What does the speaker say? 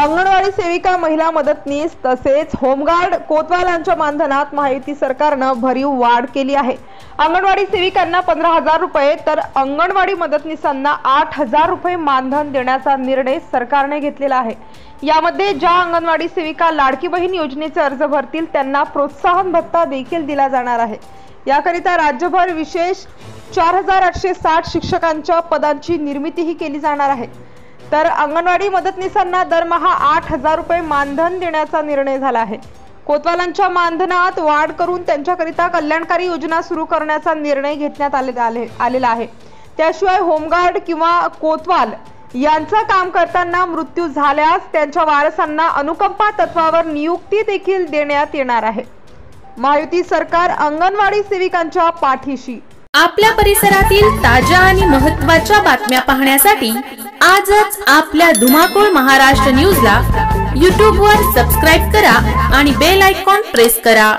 अंगणवाडी सेविका, महिला मदतनीस तसेच होमगार्ड कोतवालांच्या मानधनात महायुती सरकारनं भरीव वाढ केली आहे। अंगणवाडी सेविकांना 15,000 रुपये तर अंगणवाडी मदतनीसांना 8,000 रुपये मानधन देण्याचा निर्णय सरकारने घेतलेला आहे। यामध्ये ज्या अंगणवाडी सेविका लाडकी बहीण योजनेचे अर्ज भरतील त्यांना प्रोत्साहन भत्ता देखील दिला जाणार आहे। याकरिता राज्यभर विशेष 4,860 शिक्षकांच्या पदांची निर्मितीही केली जाणार आहे। तर अंगणवाडी मदतनीसांना दरमहा 8,000 रुपये मानधन देण्याचा निर्णय झाला आहे। कोतवालांच्या मानधनात वाढ करून त्यांच्याकरिता कल्याणकारी योजना सुरू करण्याचा निर्णय घेण्यात आलेला आहे। त्याशिवाय होमगार्ड किंवा कोतवाल यांचा काम करताना मृत्यू झाल्यास त्यांच्या वारसांना अनुकंपा तत्वावर नियुक्ती देखील देण्यात येणार आहे। महायुती सरकार अंगणवाडी सेविकांच्या पाठीशी। आपल्या परिसरातील ताज्या आणि महत्त्वाच्या बातम्या पाहण्यासाठी आजच आपल्या धुमाकूळ महाराष्ट्र न्यूजला YouTube वर सबस्क्राइब करा आणि बेल आयकॉन प्रेस करा।